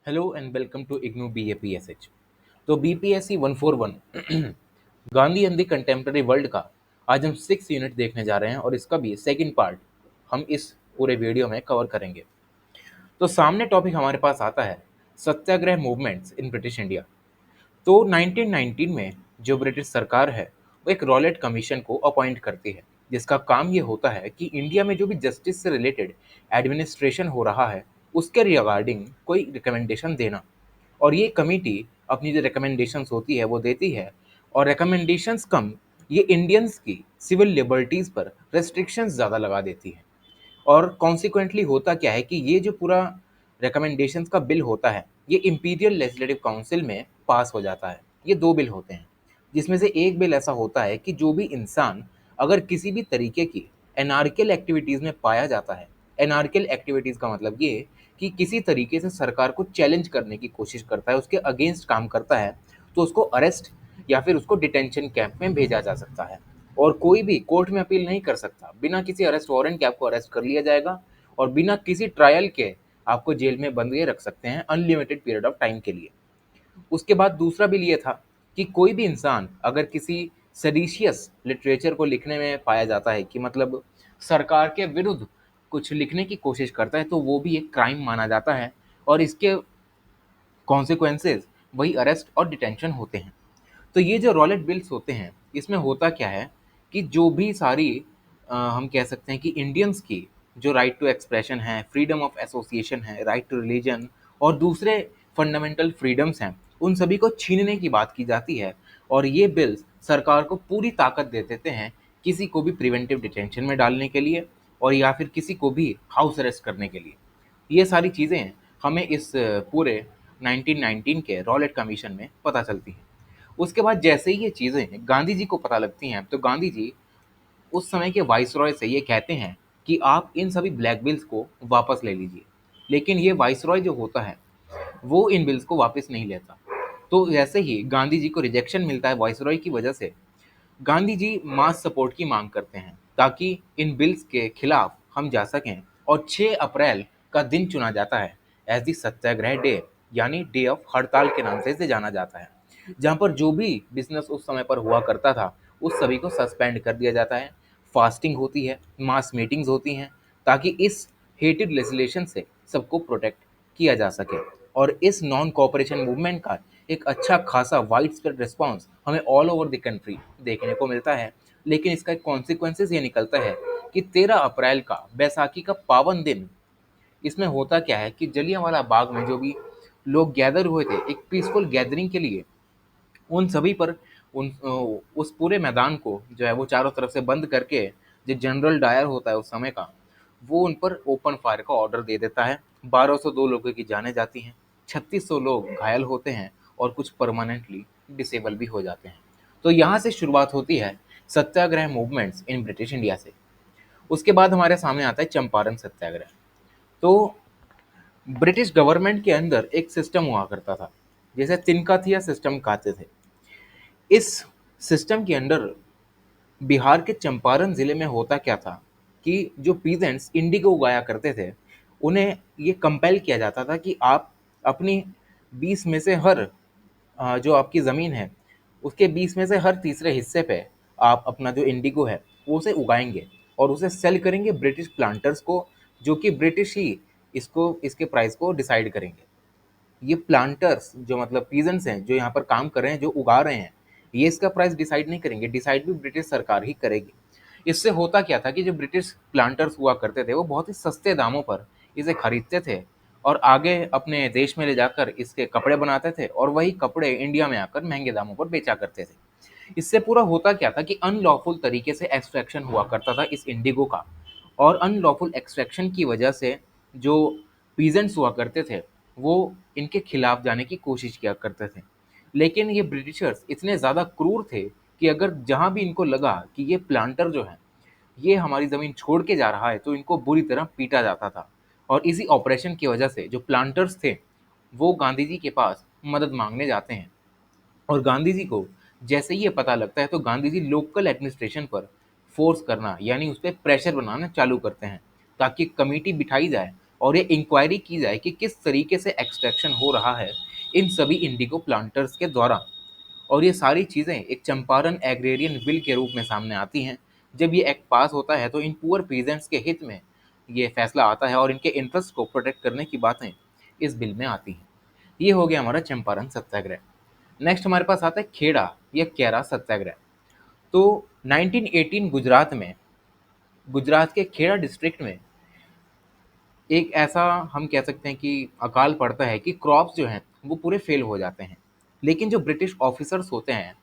Hello and welcome to IGNOU BAPSH। तो BPSC 141 Gandhi and the contemporary world का आज हम 6 यूनिट देखने जा रहे हैं और इसका भी सेकंड पार्ट हम इस पूरे वीडियो में कवर करेंगे। तो सामने टॉपिक हमारे पास आता है सत्याग्रह मूवमेंट्स इन ब्रिटिश इंडिया। तो 1919 में जो ब्रिटिश सरकार है वो एक रॉलेट कमीशन को अपॉइंट करती है, जिसका काम ये होता है कि इंडिया में जो भी जस्टिस से रिलेटेड एडमिनिस्ट्रेशन हो रहा है उसके रिगार्डिंग कोई रिकमेंडेशन देना। और ये कमेटी अपनी जो रिकमेंडेशंस होती है वो देती है, और रिकमेंडेशंस कम ये इंडियंस की सिविल लिबर्टीज़ पर रेस्ट्रिक्शंस ज़्यादा लगा देती है। और कॉन्सिक्वेंटली होता क्या है कि ये जो पूरा रिकमेंडेशंस का बिल होता है ये इंपीरियल लेजिस्लेटिव काउंसिल में पास हो जाता है। ये दो बिल होते हैं, जिसमें से एक बिल ऐसा होता है कि जो भी इंसान अगर किसी भी तरीके की एनार्कियल एक्टिविटीज़ में पाया जाता है, एनार्कियल एक्टिविटीज़ का मतलब ये कि किसी तरीके से सरकार को चैलेंज करने की कोशिश करता है, उसके अगेंस्ट काम करता है, तो उसको अरेस्ट या फिर उसको डिटेंशन कैंप में भेजा जा सकता है। और कोई भी कोर्ट में अपील नहीं कर सकता, बिना किसी अरेस्ट वारंट के आपको अरेस्ट कर लिया जाएगा और बिना किसी ट्रायल के आपको जेल में बंद रख सकते हैं अनलिमिटेड पीरियड ऑफ टाइम के लिए। उसके बाद दूसरा बिल ये था कि कोई भी इंसान अगर किसी सेडिशियस लिटरेचर को लिखने में पाया जाता है कि मतलब सरकार के विरुद्ध कुछ लिखने की कोशिश करता है, तो वो भी एक क्राइम माना जाता है और इसके कॉन्सिक्वेंसेज वही अरेस्ट और डिटेंशन होते हैं। तो ये जो रॉलेट बिल्स होते हैं इसमें होता क्या है कि जो भी सारी हम कह सकते हैं कि इंडियंस की जो राइट टू एक्सप्रेशन है, फ्रीडम ऑफ एसोसिएशन है, राइट टू रिलीजन और दूसरे फंडामेंटल फ्रीडम्स हैं, उन सभी को छीनने की बात की जाती है। और ये बिल्स सरकार को पूरी ताकत दे देते हैं किसी को भी प्रिवेंटिव डिटेंशन में डालने के लिए और या फिर किसी को भी हाउस अरेस्ट करने के लिए। ये सारी चीज़ें हमें इस पूरे 1919 के रॉलेट कमीशन में पता चलती हैं। उसके बाद जैसे ही ये चीज़ें गांधी जी को पता लगती हैं, तो गांधी जी उस समय के वाइसरॉय से ये कहते हैं कि आप इन सभी ब्लैक बिल्स को वापस ले लीजिए। लेकिन ये वाइसरॉय जो होता है वो इन बिल्स को वापस नहीं लेता। तो जैसे ही गांधी जी को रिजेक्शन मिलता है वाइसरॉय की वजह से, गांधी जी मास सपोर्ट की मांग करते हैं ताकि इन बिल्स के खिलाफ हम जा सकें। और 6 अप्रैल का दिन चुना जाता है एज दी सत्याग्रह डे, यानी डे ऑफ हड़ताल के नाम से इसे जाना जाता है, जहाँ पर जो भी बिजनेस उस समय पर हुआ करता था उस सभी को सस्पेंड कर दिया जाता है। फास्टिंग होती है, मास मीटिंग्स होती हैं, ताकि इस हेटेड लेजिस्लेशन से सबको प्रोटेक्ट किया जा सके। और इस नॉन कोऑपरेशन मूवमेंट का एक अच्छा खासा वाइड स्प्रेड रिस्पॉन्स हमें ऑल ओवर द कंट्री देखने को मिलता है। लेकिन इसका एक कॉन्सिक्वेंसेस ये निकलता है कि 13 अप्रैल का बैसाखी का पावन दिन, इसमें होता क्या है कि जलियांवाला बाग में जो भी लोग गैदर हुए थे एक पीसफुल गैदरिंग के लिए, उन सभी पर उस पूरे मैदान को जो है वो चारों तरफ से बंद करके जो जनरल डायर होता है उस समय का, वो उन पर ओपन फायर का ऑर्डर दे देता है। 1202 लोगों की जानें जाती हैं, 3600 लोग घायल होते हैं और कुछ परमानेंटली डिसेबल भी हो जाते हैं। तो यहाँ से शुरुआत होती है सत्याग्रह मूवमेंट्स इन ब्रिटिश इंडिया से। उसके बाद हमारे सामने आता है चंपारण सत्याग्रह। तो ब्रिटिश गवर्नमेंट के अंदर एक सिस्टम हुआ करता था, जैसे तिनका सिस्टम कहते थे। इस सिस्टम के अंडर बिहार के चंपारण ज़िले में होता क्या था कि जो पीजेंट्स इंडिगो उगाया करते थे, उन्हें ये कंपेल किया जाता था कि आप अपनी 20 में से हर जो आपकी ज़मीन है उसके 20 में से हर तीसरे हिस्से पे आप अपना जो इंडिगो है वो उसे उगाएंगे और उसे सेल करेंगे ब्रिटिश प्लांटर्स को, जो कि ब्रिटिश ही इसको इसके प्राइस को डिसाइड करेंगे। ये प्लांटर्स जो मतलब पीजेंट्स हैं जो यहाँ पर काम कर रहे हैं, जो उगा रहे हैं, ये इसका प्राइस डिसाइड नहीं करेंगे, डिसाइड भी ब्रिटिश सरकार ही करेगी। इससे होता क्या था कि जो ब्रिटिश प्लांटर्स हुआ करते थे वो बहुत ही सस्ते दामों पर इसे खरीदते थे और आगे अपने देश में ले जाकर इसके कपड़े बनाते थे और वही कपड़े इंडिया में आकर महंगे दामों पर बेचा करते थे। इससे पूरा होता क्या था कि अनलॉफुल तरीके से एक्सट्रैक्शन हुआ करता था इस इंडिगो का, और अनलॉफुल एक्सट्रैक्शन की वजह से जो पीजेंट्स हुआ करते थे वो इनके खिलाफ जाने की कोशिश किया करते थे। लेकिन ये ब्रिटिशर्स इतने ज़्यादा क्रूर थे कि अगर जहाँ भी इनको लगा कि ये प्लांटर जो है ये हमारी ज़मीन छोड़ के जा रहा है, तो इनको बुरी तरह पीटा जाता था। और इसी ऑपरेशन की वजह से जो प्लांटर्स थे वो गांधी जी के पास मदद मांगने जाते हैं। और गांधी जी को जैसे ही ये पता लगता है तो गांधी जी लोकल एडमिनिस्ट्रेशन पर फोर्स करना यानी उस पर प्रेशर बनाना चालू करते हैं ताकि कमेटी बिठाई जाए और ये इंक्वायरी की जाए कि किस तरीके से एक्सट्रैक्शन हो रहा है इन सभी इंडिगो प्लांटर्स के द्वारा। और ये सारी चीज़ें एक चंपारण एग्रेरियन बिल के रूप में सामने आती हैं। जब ये एक्ट पास होता है तो इन पुअर पीजेंट्स के हित में ये फैसला आता है और इनके इंटरेस्ट को प्रोटेक्ट करने की बातें इस बिल में आती हैं। ये हो गया हमारा चंपारण सत्याग्रह। नेक्स्ट हमारे पास आता है खेड़ा या कैरा सत्याग्रह। तो 1918 गुजरात में, गुजरात के खेड़ा डिस्ट्रिक्ट में एक ऐसा हम कह सकते हैं कि अकाल पड़ता है कि क्रॉप्स जो हैं वो पूरे फेल हो जाते हैं। लेकिन जो ब्रिटिश ऑफिसर्स होते हैं,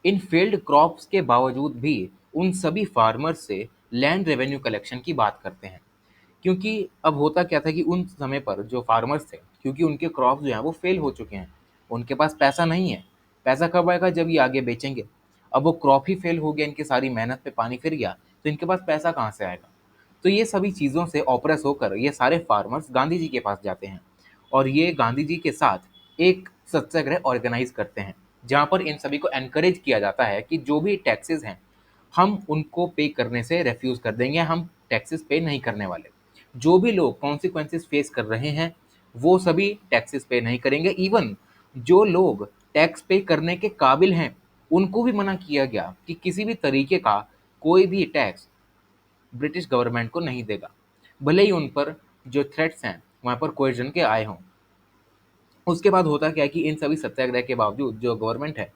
इन फेल्ड क्रॉप्स के बावजूद भी उन सभी फार्मर्स से लैंड रेवेन्यू कलेक्शन की बात करते हैं। क्योंकि अब होता क्या था कि उन समय पर जो फार्मर्स थे, क्योंकि उनके क्रॉप जो हैं वो फेल हो चुके हैं, उनके पास पैसा नहीं है। पैसा कब आएगा? जब ये आगे बेचेंगे। अब वो क्रॉप ही फेल हो गया, इनकी सारी मेहनत पे पानी फिर गया, तो इनके पास पैसा कहाँ से आएगा? तो ये सभी चीज़ों से ऑप्रेस होकर ये सारे फार्मर्स गांधी जी के पास जाते हैं और ये गांधी जी के साथ एक सत्याग्रह ऑर्गेनाइज करते हैं, जहाँ पर इन सभी को एनकरेज किया जाता है कि जो भी टैक्सेस हैं हम उनको पे करने से रेफ्यूज़ कर देंगे, हम टैक्सेस पे नहीं करने वाले। जो भी लोग कॉन्सिक्वेंसेस फेस कर रहे हैं वो सभी टैक्सेस पे नहीं करेंगे। इवन जो लोग टैक्स पे करने के काबिल हैं उनको भी मना किया गया कि किसी भी तरीके का कोई भी टैक्स ब्रिटिश गवर्नमेंट को नहीं देगा, भले ही उन पर जो थ्रेट्स हैं वहाँ पर कोएर्जन के आए हों। उसके बाद होता क्या है कि इन सभी सत्याग्रह के बावजूद जो गवर्नमेंट है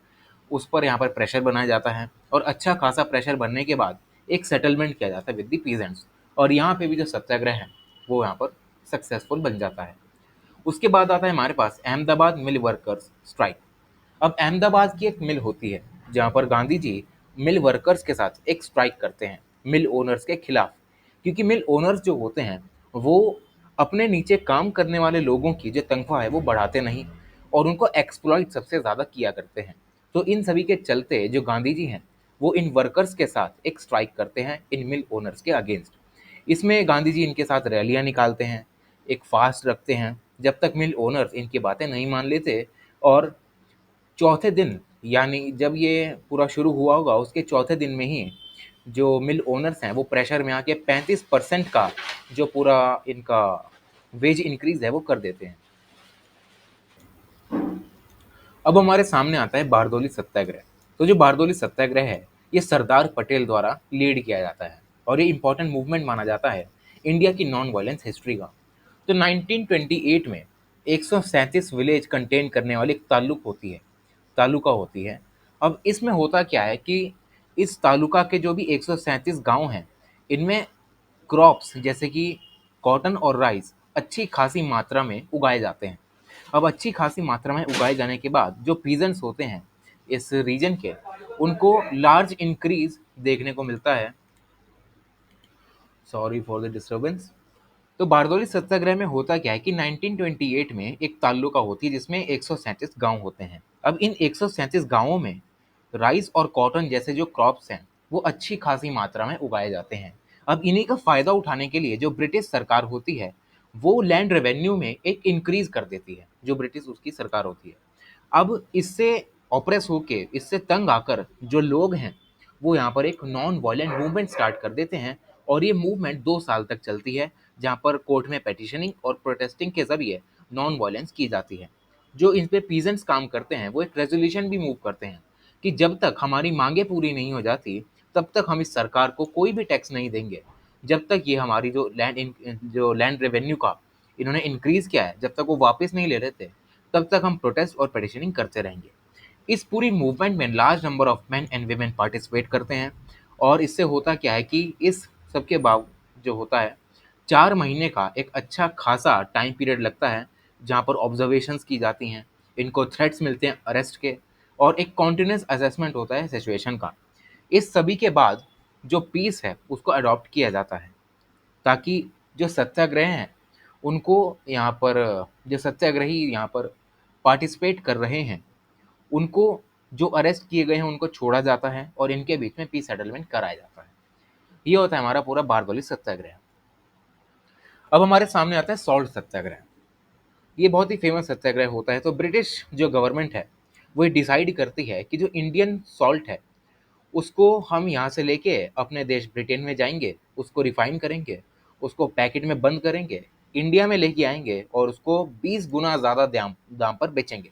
उस पर यहाँ पर प्रेशर बनाया जाता है और अच्छा खासा प्रेशर बनने के बाद एक सेटलमेंट किया जाता है विद द पीजेंट्स, और यहाँ पे भी जो सत्याग्रह है वो यहाँ पर सक्सेसफुल बन जाता है। उसके बाद आता है हमारे पास अहमदाबाद मिल वर्कर्स स्ट्राइक। अब अहमदाबाद की एक मिल होती है जहाँ पर गांधी जी मिल वर्कर्स के साथ एक स्ट्राइक करते हैं मिल ओनर्स के खिलाफ। क्योंकि मिल ओनर्स जो होते हैं वो अपने नीचे काम करने वाले लोगों की जो तनख्वाह है वो बढ़ाते नहीं और उनको एक्सप्लॉइट सबसे ज़्यादा किया करते हैं। तो इन सभी के चलते जो गांधी जी हैं वो इन वर्कर्स के साथ एक स्ट्राइक करते हैं इन मिल ओनर्स के अगेंस्ट। इसमें गांधी जी इनके साथ रैलियां निकालते हैं, एक फास्ट रखते हैं जब तक मिल ओनर्स इनकी बातें नहीं मान लेते। और चौथे दिन, यानी जब ये पूरा शुरू हुआ होगा उसके चौथे दिन में ही जो मिल ओनर्स हैं वो प्रेशर में आके 35% का जो पूरा इनका वेज इंक्रीज है वो कर देते हैं। अब हमारे सामने आता है बारदौली सत्याग्रह। तो जो बारदौली सत्याग्रह है ये सरदार पटेल द्वारा लीड किया जाता है और ये इंपॉर्टेंट मूवमेंट माना जाता है इंडिया की नॉन वायलेंस हिस्ट्री का। तो 1928 में 137 विलेज कंटेन करने वाली एक तालुका होती है। अब इसमें होता क्या है कि इस तालुका के जो भी 137 गांव हैं इनमें क्रॉप्स जैसे कि कॉटन और राइस अच्छी खासी मात्रा में उगाए जाते हैं। अब अच्छी खासी मात्रा में उगाए जाने के बाद जो पीजेंट्स होते हैं इस रीजन के, उनको लार्ज इंक्रीज देखने को मिलता है। Sorry for the disturbance. तो बारदौली सत्याग्रह में होता क्या है कि 1928 में एक तालुका होती है जिसमें 137 गांव होते हैं। अब इन 137 गांवों में राइस और कॉटन जैसे जो क्रॉप्स हैं वो अच्छी खासी मात्रा में उगाए जाते हैं। अब इन्हीं का फायदा उठाने के लिए जो ब्रिटिश सरकार होती है वो लैंड रेवेन्यू में एक इंक्रीज कर देती है, जो ब्रिटिश उसकी सरकार होती है। अब इससे ऑप्रेस होके, इससे तंग आकर जो लोग हैं वो यहाँ पर एक नॉन वायलेंट मूवमेंट स्टार्ट कर देते हैं और ये मूवमेंट 2 साल तक चलती है, जहाँ पर कोर्ट में पेटिशनिंग और प्रोटेस्टिंग के जरिए नॉन वायलेंस की जाती है। जो इन पे पीजेंट्स काम करते हैं वो एक रेजोल्यूशन भी मूव करते हैं कि जब तक हमारी मांगे पूरी नहीं हो जाती तब तक हम इस सरकार को कोई भी टैक्स नहीं देंगे। जब तक ये हमारी जो लैंड रेवेन्यू का इन्होंने इंक्रीज किया है जब तक वो वापस नहीं ले रहे थे तब तक हम प्रोटेस्ट और पेटिशनिंग करते रहेंगे। इस पूरी मूवमेंट में large number of main and women participate करते हैं और इससे होता क्या है कि इस सबके बाद जो होता है 4 महीने का एक अच्छा खासा टाइम पीरियड लगता है जहाँ पर ऑब्जर्वेशंस की जाती हैं, इनको थ्रेट्स मिलते हैं अरेस्ट के और एक कॉन्टिन्यूस असेसमेंट होता है सिचुएशन का। इस सभी के बाद जो पीस है उसको अडॉप्ट किया जाता है ताकि जो सत्याग्रह हैं उनको यहाँ पर, जो सत्याग्रही यहाँ पर पार्टिसिपेट कर रहे हैं उनको, जो अरेस्ट किए गए हैं उनको छोड़ा जाता है और इनके बीच में पीस सेटलमेंट कराया जाता है। ये होता है हमारा पूरा बारदौली सत्याग्रह। अब हमारे सामने आता है सॉल्ट सत्याग्रह। ये बहुत ही फेमस सत्याग्रह होता है। तो ब्रिटिश जो गवर्नमेंट है वो डिसाइड करती है कि जो इंडियन सॉल्ट है उसको हम यहाँ से लेके अपने देश ब्रिटेन में जाएंगे, उसको रिफाइन करेंगे, उसको पैकेट में बंद करेंगे इंडिया में लेके आएंगे और उसको 20 गुना ज़्यादा दाम दाम पर बेचेंगे।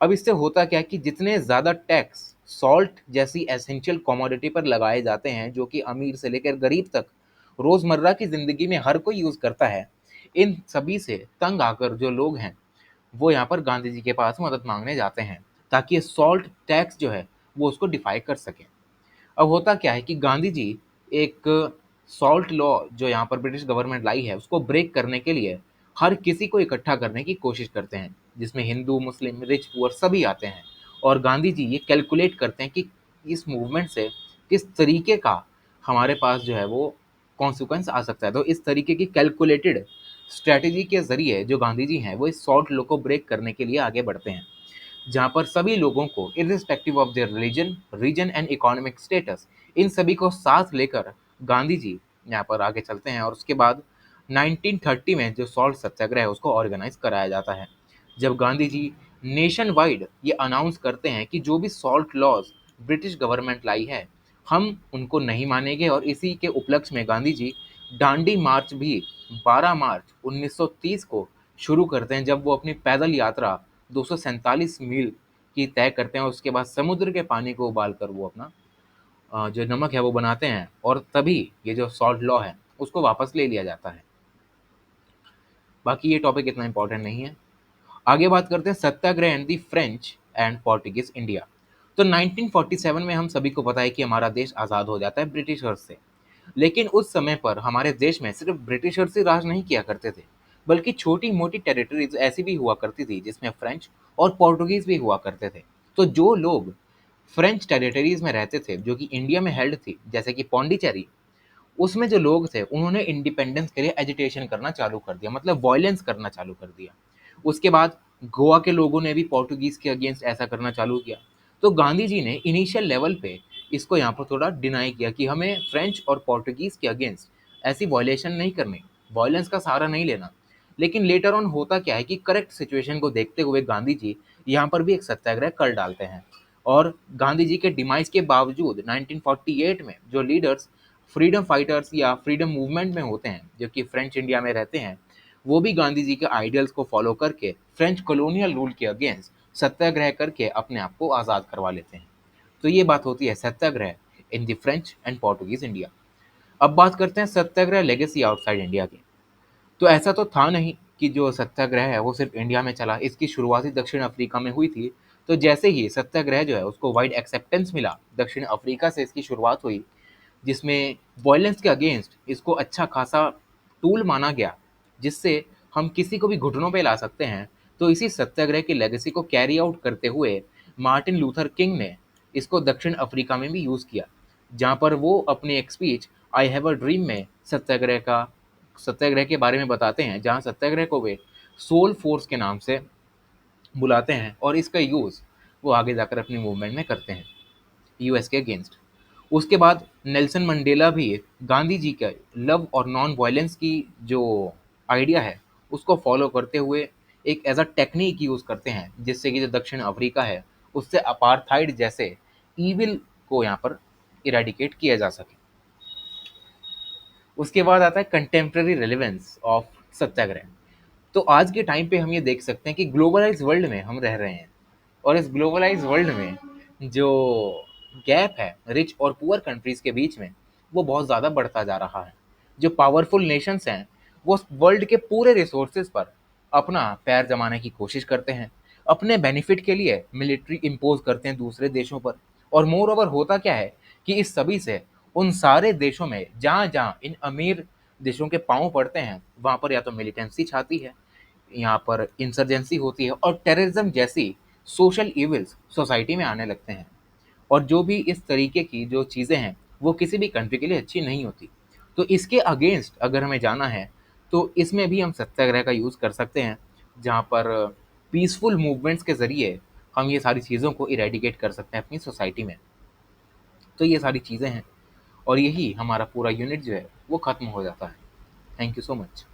अब इससे होता क्या है कि जितने ज़्यादा टैक्स सॉल्ट जैसी एसेंशियल कमोडिटी पर लगाए जाते हैं, जो कि अमीर से लेकर गरीब तक रोज़मर्रा की ज़िंदगी में हर कोई यूज़ करता है, इन सभी से तंग आकर जो लोग हैं वो यहाँ पर गांधी जी के पास मदद मांगने जाते हैं, ताकि ये सॉल्ट टैक्स जो है वो उसको डिफाई कर सकें। अब होता क्या है कि गांधी जी एक सॉल्ट लॉ जो यहाँ पर ब्रिटिश गवर्नमेंट लाई है उसको ब्रेक करने के लिए हर किसी को इकट्ठा करने की कोशिश करते हैं, जिसमें हिंदू, मुस्लिम, रिच, पुअर सभी आते हैं। और गांधी जी ये कैलकुलेट करते हैं कि इस मूवमेंट से किस तरीके का हमारे पास जो है वो कॉन्सिक्वेंस आ सकता है। तो इस तरीके की कैलकुलेटेड स्ट्रैटेजी के जरिए जो गांधी जी हैं वो इस सॉल्ट लॉ को ब्रेक करने के लिए आगे बढ़ते हैं, जहाँ पर सभी लोगों को irrespective of their religion, region and economic status, इन सभी को साथ लेकर गांधी जी यहाँ पर आगे चलते हैं। और उसके बाद 1930 में जो सॉल्ट सत्याग्रह है उसको ऑर्गेनाइज कराया जाता है, जब गांधी जी नेशन वाइड ये अनाउंस करते हैं कि जो भी सॉल्ट लॉज ब्रिटिश गवर्नमेंट लाई है हम उनको नहीं मानेंगे। और इसी के उपलक्ष्य में गांधी जी दांडी मार्च भी 12 मार्च 1930 को शुरू करते हैं, जब वो अपनी पैदल यात्रा 247 मील की तय करते हैं। और उसके बाद समुद्र के पानी को उबाल कर वो अपना जो नमक है वो बनाते हैं, और तभी ये जो सॉल्ट लॉ है उसको वापस ले लिया जाता है। बाकी ये टॉपिक इतना इंपॉर्टेंट नहीं है। आगे बात करते हैं satyagraha and the French and Portuguese India. तो 1947 में हम सभी को पता है कि हमारा देश आज़ाद हो जाता है ब्रिटिशर्स से। लेकिन उस समय पर हमारे देश में सिर्फ ब्रिटिशर्स ही राज नहीं किया करते थे, बल्कि छोटी मोटी टेरिटरीज ऐसी भी हुआ करती थी जिसमें फ्रेंच और पोर्टुगीज भी हुआ करते थे। तो जो लोग फ्रेंच टेरिटरीज में रहते थे जो कि इंडिया में हेल्ड थी, जैसे कि पौंडीचेरी, उसमें जो लोग थे उन्होंने इंडिपेंडेंस के लिए एजिटेशन करना चालू कर दिया, मतलब वॉयलेंस करना चालू कर दिया। उसके बाद गोवा के लोगों ने भी पोर्टुगीज के अगेंस्ट ऐसा करना चालू किया। तो गांधी जी ने इनिशियल लेवल पे इसको यहाँ पर थोड़ा डिनाई किया कि हमें फ्रेंच और पोर्टुगीज के अगेंस्ट ऐसी वॉयलेशन नहीं करनी, वॉयलेंस का सहारा नहीं लेना। लेकिन लेटर ऑन होता क्या है कि करेक्ट सिचुएशन को देखते हुए गांधी जी यहाँ पर भी एक सत्याग्रह कर डालते हैं। और गांधी जी के डिमाइस के बावजूद 1948 में जो लीडर्स फ्रीडम फाइटर्स या फ्रीडम मूवमेंट में होते हैं, जो कि फ्रेंच इंडिया में रहते हैं, वो भी गांधी जी के आइडियल्स को फॉलो करके फ्रेंच कॉलोनियल रूल के अगेंस्ट सत्याग्रह करके अपने आप को आज़ाद करवा लेते हैं। तो ये बात होती है satyagraha in the French and Portuguese India. अब बात करते हैं सत्याग्रह लेगेसी आउटसाइड इंडिया की। तो ऐसा तो था नहीं कि जो सत्याग्रह है वो सिर्फ इंडिया में चला, इसकी शुरुआती दक्षिण अफ्रीका में हुई थी। तो जैसे ही सत्याग्रह जो है उसको वाइड एक्सेप्टेंस मिला, दक्षिण अफ्रीका से इसकी शुरुआत हुई, जिसमें वायलेंस के अगेंस्ट इसको अच्छा खासा टूल माना गया, जिससे हम किसी को भी घुटनों पे ला सकते हैं। तो इसी सत्याग्रह की लेगेसी को कैरी आउट करते हुए मार्टिन लूथर किंग ने इसको दक्षिण अफ्रीका में भी यूज़ किया, जहाँ पर वो अपनी एक speech I have a dream में सत्याग्रह के बारे में बताते हैं, जहाँ सत्याग्रह को वे सोल फोर्स के नाम से बुलाते हैं और इसका यूज़ वो आगे जाकर अपनी मूवमेंट में करते हैं यूएस के अगेंस्ट। उसके बाद नेल्सन मंडेला भी गांधी जी का लव और नॉन वायलेंस की जो आइडिया है उसको फॉलो करते हुए एक एज अ टेक्निक यूज़ करते हैं, जिससे कि जो दक्षिण अफ्रीका है उससे अपार्थाइड जैसे ईविल को यहाँ पर इरेडिकेट किया जा सके। उसके बाद आता है कंटेम्प्रेरी रेलेवेंस ऑफ सत्याग्रह। तो आज के टाइम पे हम ये देख सकते हैं कि ग्लोबलाइज वर्ल्ड में हम रह रहे हैं, और इस ग्लोबलाइज वर्ल्ड में जो गैप है रिच और पुअर कंट्रीज के बीच में वो बहुत ज़्यादा बढ़ता जा रहा है। जो पावरफुल नेशंस हैं वो वर्ल्ड के पूरे रिसोर्सेज पर अपना पैर जमाने की कोशिश करते हैं, अपने बेनिफिट के लिए मिलिट्री इम्पोज करते हैं दूसरे देशों पर। और मोर ओवर होता क्या है कि इस सभी से उन सारे देशों में जहाँ जहाँ इन अमीर देशों के पांव पड़ते हैं वहाँ पर या तो मिलिटेंसी छाती है, यहाँ पर इंसर्जेंसी होती है, और टेररिज्म जैसी सोशल इविल्स सोसाइटी में आने लगते हैं। और जो भी इस तरीके की जो चीज़ें हैं वो किसी भी कंट्री के लिए अच्छी नहीं होती। तो इसके अगेंस्ट अगर हमें जाना है तो इसमें भी हम सत्याग्रह का यूज़ कर सकते हैं, जहाँ पर पीसफुल मूवमेंट्स के ज़रिए हम ये सारी चीज़ों को इरेडिकेट कर सकते हैं अपनी सोसाइटी में। तो ये सारी चीज़ें हैं और यही हमारा पूरा यूनिट जो है वो ख़त्म हो जाता है। Thank you so much.